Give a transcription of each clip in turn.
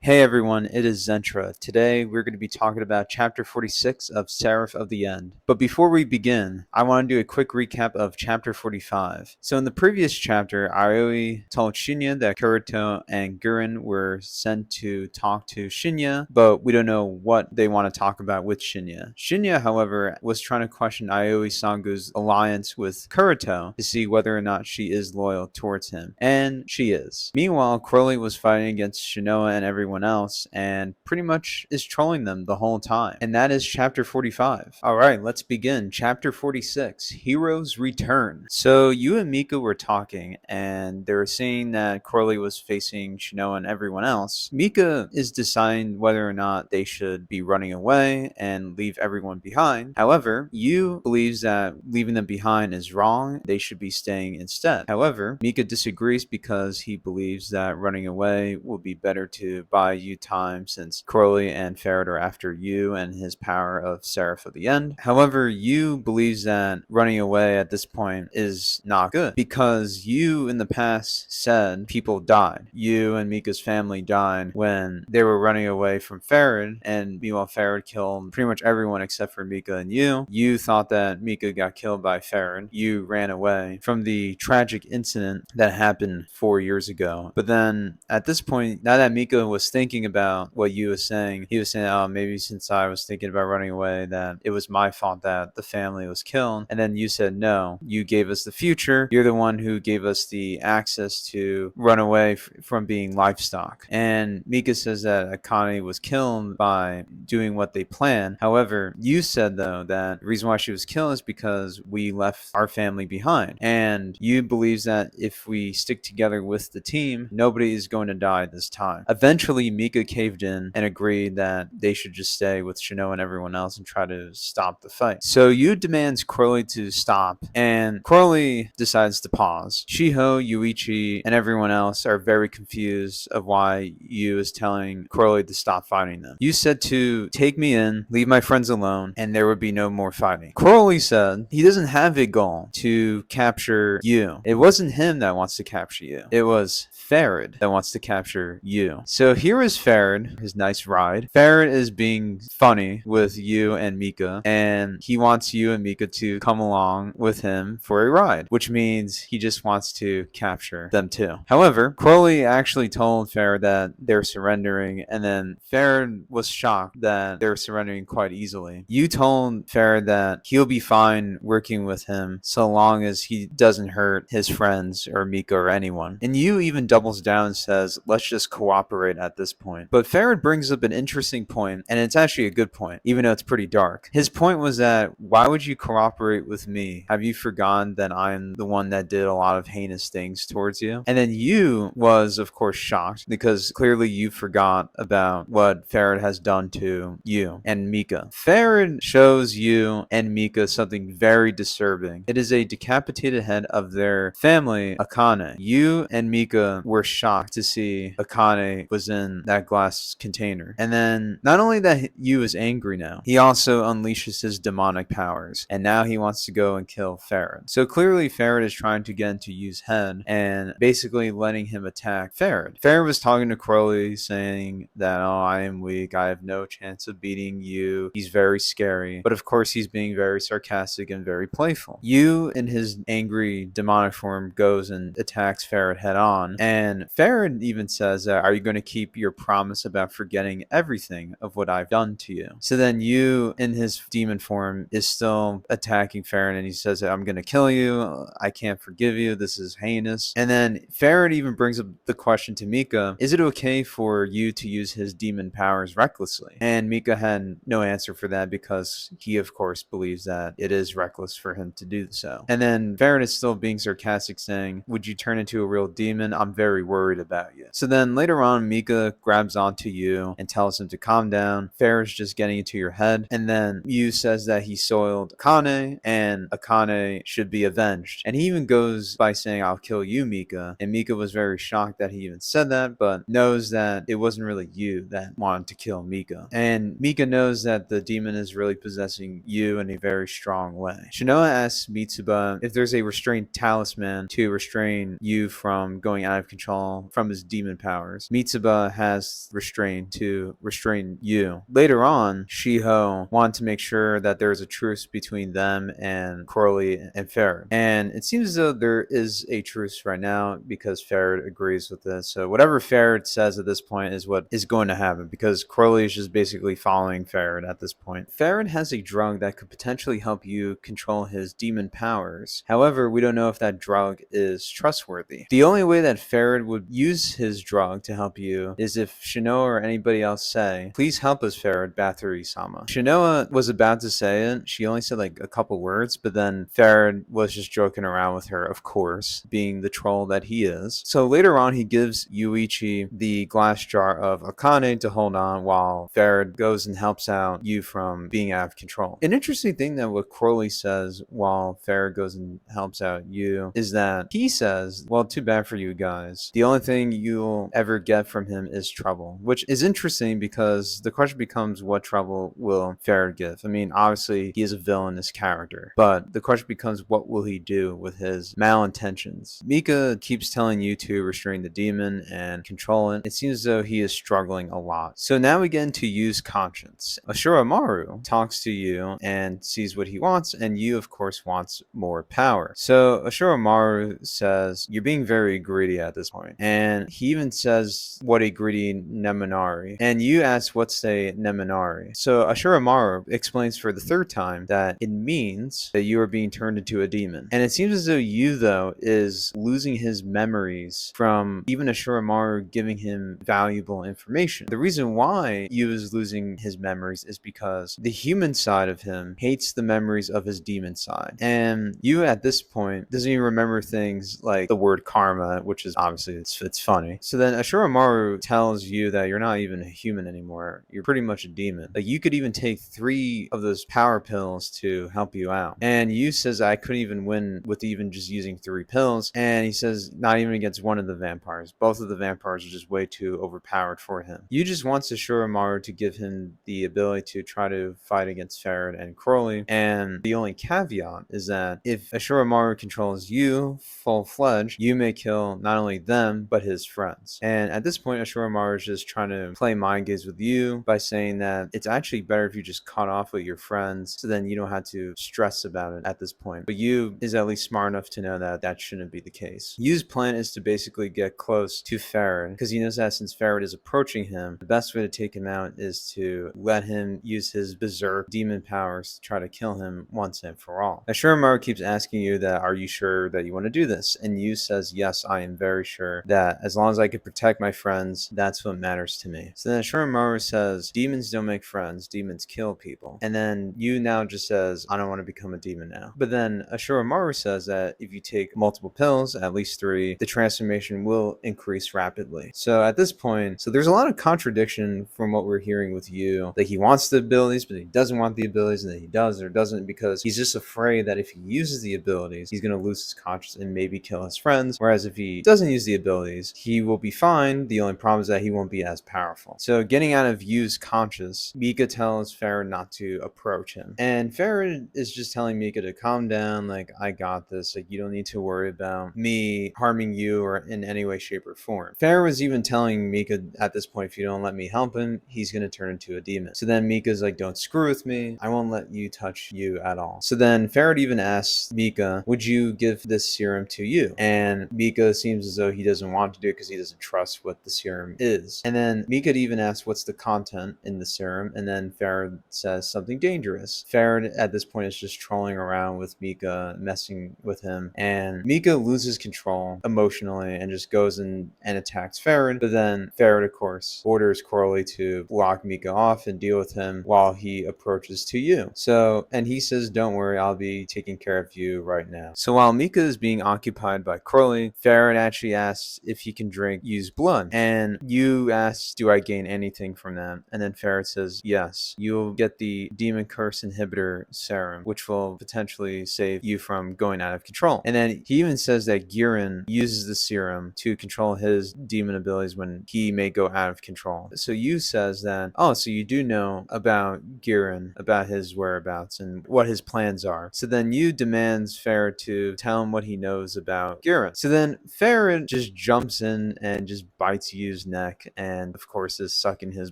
Hey everyone, it is Zentra. Today we're going to be talking about chapter 46 of Seraph of the End. But before we begin, I want to do a quick recap of chapter 45. So in the previous chapter, Aoi told Shinya that Kurito and Guren were sent to talk to Shinya, but we don't know what they want to talk about with Shinya. Shinya, however, was trying to question Aoi Sangu's alliance with Kurito to see whether or not she is loyal towards him, and she is. Meanwhile, Crowley was fighting against Shinoa and everyone else and pretty much is trolling them the whole time. And that is chapter 45. Alright, let's begin. Chapter 46, Heroes Return. So you and Mika were talking and they were saying that Crowley was facing Shinoa and everyone else. Mika is deciding whether or not they should be running away and leave everyone behind. However, Yu believes that leaving them behind is wrong. They should be staying instead. However, Mika disagrees because he believes that running away will be better to buy Yu time since Crowley and Ferid are after Yu and his power of Seraph of the End. However, Yu believes that running away at this point is not good because Yu in the past said people died. Yu and Mika's family died when they were running away from Ferid, and meanwhile Ferid killed pretty much everyone except for Mika and Yu. Yu thought that Mika got killed by Ferid. Yu ran away from the tragic incident that happened 4 years ago. But then at this point, now that Mika was thinking about what Yu was saying, he was saying, oh, maybe since I was thinking about running away, that it was my fault that the family was killed. And then Yu said, no, you gave us the future. You're the one who gave us the access to run away from being livestock. And Mika says that Akane was killed by doing what they planned. However, Yu said, though, that the reason why she was killed is because we left our family behind. And Yu believes that if we stick together with the team, nobody is going to die this time. Eventually, Mika caved in and agreed that they should just stay with Shinoa and everyone else and try to stop the fight. So Yu demands Crowley to stop, and Crowley decides to pause. Shiho, Yuichi, and everyone else are very confused of why Yu is telling Crowley to stop fighting them. Yu said to take me in, leave my friends alone, and there would be no more fighting. Crowley said he doesn't have a goal to capture Yu. It wasn't him that wants to capture Yu. It was Ferid that wants to capture Yu. So here is Ferid, his nice ride. Ferid is being funny with Yu and Mika, and he wants Yu and Mika to come along with him for a ride, which means he just wants to capture them too. However, Crowley actually told Ferid that they're surrendering, and then Ferid was shocked that they're surrendering quite easily. Yu told Ferid that he'll be fine working with him so long as he doesn't hurt his friends or Mika or anyone. And Yu even doubles down and says, let's just cooperate at this point. But Ferid brings up an interesting point, and it's actually a good point, even though it's pretty dark. His point was that, why would you cooperate with me? Have you forgotten that I'm the one that did a lot of heinous things towards you? And then Yu was, of course, shocked because clearly you forgot about what Ferid has done to Yu and Mika. Ferid shows Yu and Mika something very disturbing. It is a decapitated head of their family, Akane. Yu and Mika were shocked to see Akane was in that glass container. And then not only that Yu is angry now, he also unleashes his demonic powers, and now he wants to go and kill Ferid. So clearly Ferid is trying to get into Yu's head and basically letting him attack Ferid. Ferid was talking to Crowley saying that, oh, I am weak, I have no chance of beating Yu, he's very scary, but of course he's being very sarcastic and very playful. Yu in his angry demonic form goes and attacks Ferid head on, and Ferid even says, are you going to keep your promise about forgetting everything of what I've done to you? So then Yu in his demon form is still attacking Ferid, and he says, I'm going to kill you, I can't forgive you, this is heinous. And then Ferid even brings up the question to Mika, is it okay for Yu to use his demon powers recklessly? And Mika had no answer for that because he of course believes that it is reckless for him to do so. And then Ferid is still being sarcastic, saying, would you turn into a real demon? I'm very worried about you. So then later on, Mika grabs onto Yu and tells him to calm down. Ferid's just getting into your head. And then Yu says that he soiled Akane and Akane should be avenged. And he even goes by saying, I'll kill you, Mika. And Mika was very shocked that he even said that, but knows that it wasn't really Yu that wanted to kill Mika. And Mika knows that the demon is really possessing Yu in a very strong way. Shinoa asks Mitsuba if there's a restraint talisman to restrain Yu from going out of control from his demon powers. Mitsuba has restraint to restrain you. Later on, Shiho wanted to make sure that there's a truce between them and Crowley and Ferid. And it seems as though there is a truce right now because Ferid agrees with this. So whatever Ferid says at this point is what is going to happen, because Crowley is just basically following Ferid at this point. Ferid has a drug that could potentially help you control his demon powers. However, we don't know if that drug is trustworthy. The only way that Ferid would use his drug to help you is if Shinoa or anybody else say, "Please help us, Ferid Bathory-sama." Shinoa was about to say it. She only said like a couple words, but then Ferid was just joking around with her, of course, being the troll that he is. So later on, he gives Yuichi the glass jar of Akane to hold on while Ferid goes and helps out Yu from being out of control. An interesting thing that what Crowley says while Ferid goes and helps out Yu is that he says, well, too bad for you guys. The only thing you'll ever get from him is trouble, which is interesting because the question becomes, what trouble will Ferid give? I mean, obviously he is a villainous character, but the question becomes, what will he do with his malintentions? Mika keeps telling you to restrain the demon and control it. It seems as though he is struggling a lot. So now we get into Yu's conscience. Ashuramaru talks to Yu and sees what he wants, and Yu of course wants more power. So Ashuramaru says, you're being very greedy at this point. And he even says, what a greedy Nemanari. And Yu asks, what's a Nemanari? So Ashuramaru explains for the third time that it means that you are being turned into a demon. And it seems as though Yu, though, is losing his memories from even Ashuramaru giving him valuable information. The reason why Yu is losing his memories is because the human side of him hates the memories of his demon side. And Yu at this point doesn't even remember things like the word karma, which is obviously it's funny. So then Ashuramaru tells Yu that you're not even a human anymore. You're pretty much a demon. Like, you could even take 3 of those power pills to help you out. And Yu says, I couldn't even win with even just using 3 pills. And he says, not even against one of the vampires. Both of the vampires are just way too overpowered for him. Yu just wants Ashuramaru to give him the ability to try to fight against Ferid and Crowley. And the only caveat is that if Ashuramaru controls Yu full-fledged, Yu may kill not only them, but his friends. And at this point, Ashuramaru is just trying to play mind games with Yu by saying that it's actually better if you just cut off with your friends, so then you don't have to stress about it at this point. But Yu is at least smart enough to know that that shouldn't be the case. Yu's plan is to basically get close to Ferid, because he knows that since Ferid is approaching him, the best way to take him out is to let him use his berserk demon powers to try to kill him once and for all. Ashuramaru keeps asking Yu that, are you sure that you want to do this? And Yu says, yes, I am very sure that as long as I can protect my friends, that's what matters to me. So then Ashuramaru says, demons don't make friends, demons kill people. And then Yu now just says, I don't want to become a demon now. But then Ashuramaru says that if you take multiple pills, at least 3, the transformation will increase rapidly. So at this point, so there's a lot of contradiction from what we're hearing with Yu. Like, he wants the abilities, but he doesn't want the abilities, and then he does or doesn't because he's just afraid that if he uses the abilities, he's going to lose his conscience and maybe kill his friends. Whereas if he doesn't use the abilities, he will be fine. The only problem is that he won't be as powerful. So getting out of Yu's conscience, Mika tells Ferid not to approach him. And Ferid is just telling Mika to calm down, like, I got this. Like, you don't need to worry about me harming you or in any way, shape, or form. Ferid was even telling Mika at this point, if you don't let me help him, he's going to turn into a demon. So then Mika's like, don't screw with me. I won't let you touch Yu at all. So then Ferid even asks Mika, would you give this serum to Yu? And Mika seems as though he doesn't want to do it because he doesn't trust what the serum is. And then Mika even asks, what's the content in the serum? And then Ferid says something dangerous. Ferid at this point is just trolling around with Mika, messing with him. And Mika loses control emotionally and just goes and attacks Ferid. But then Ferid, of course, orders Crowley to block Mika off and deal with him while he approaches to Yu. So, and he says, don't worry, I'll be taking care of you right now. So while Mika is being occupied by Crowley, Ferid actually asks if he can drink Yu's blood. And Yu asks, do I gain anything from that? And then Ferid says, yes, you'll get the Demon Curse Inhibitor Serum, which will potentially save you from going out of control. And then he even says that Girin uses the serum to control his demon abilities when he may go out of control. So Yu says that, oh, so you do know about Girin, about his whereabouts and what his plans are. So then Yu demands Ferid to tell him what he knows about Girin. So then Ferid just jumps in and just bites Yu's Yu's neck and of course is sucking his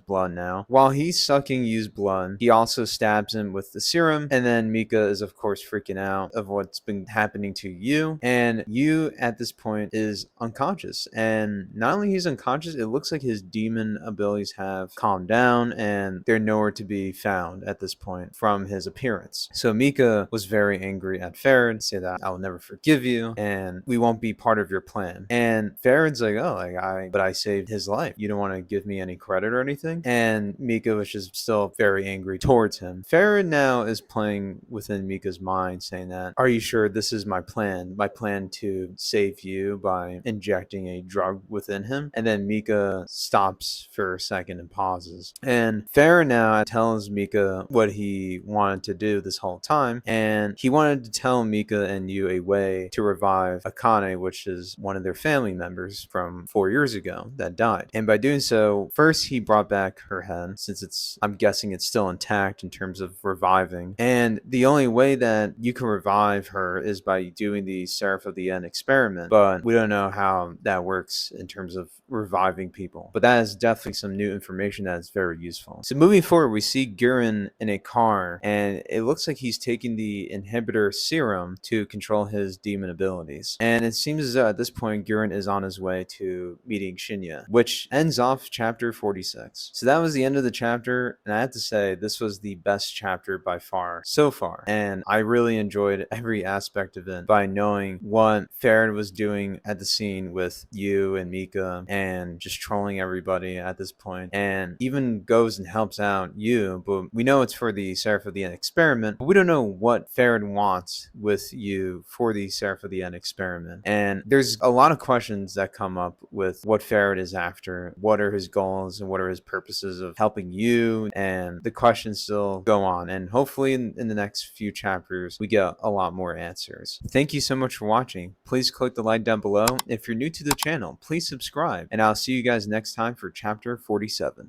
blood now. While he's sucking Yu's blood, he also stabs him with the serum, and then Mika is of course freaking out of what's been happening to Yu, and Yu at this point is unconscious. And not only he's unconscious, it looks like his demon abilities have calmed down and they're nowhere to be found at this point from his appearance. So Mika was very angry at Ferid, say that I will never forgive you and we won't be part of your plan. And Ferid's like, oh, but I saved his life. You don't want to give me any credit or anything? And Mika was just still very angry towards him. Ferid now is playing within Mika's mind, saying that, are you sure this is my plan? My plan to save you by injecting a drug within him? And then Mika stops for a second and pauses. And Ferid now tells Mika what he wanted to do this whole time. And he wanted to tell Mika and Yu a way to revive Akane, which is one of their family members from 4 years ago that died. And by doing so, first he brought back her head, since I'm guessing it's still intact in terms of reviving. And the only way that you can revive her is by doing the Seraph of the End experiment. But we don't know how that works in terms of reviving people. But that is definitely some new information that is very useful. So moving forward, we see Gurren in a car, and it looks like he's taking the inhibitor serum to control his demon abilities. And it seems as though at this point, Gurren is on his way to meeting Shinya, which ends off chapter 46. So that was the end of the chapter, and I have to say, this was the best chapter by far so far. And I really enjoyed every aspect of it by knowing what Ferid was doing at the scene with Yu and Mika and just trolling everybody at this point, and even goes and helps out Yu, but we know it's for the Seraph of the End experiment, but we don't know what Ferid wants with Yu for the Seraph of the End experiment. And there's a lot of questions that come up with what Ferid is after, what are his goals and what are his purposes of helping Yu, and the questions still go on, and hopefully in the next few chapters we get a lot more answers. Thank you so much for watching. Please click the like down below. If you're new to the channel, please subscribe, and I'll see you guys next time for chapter 47.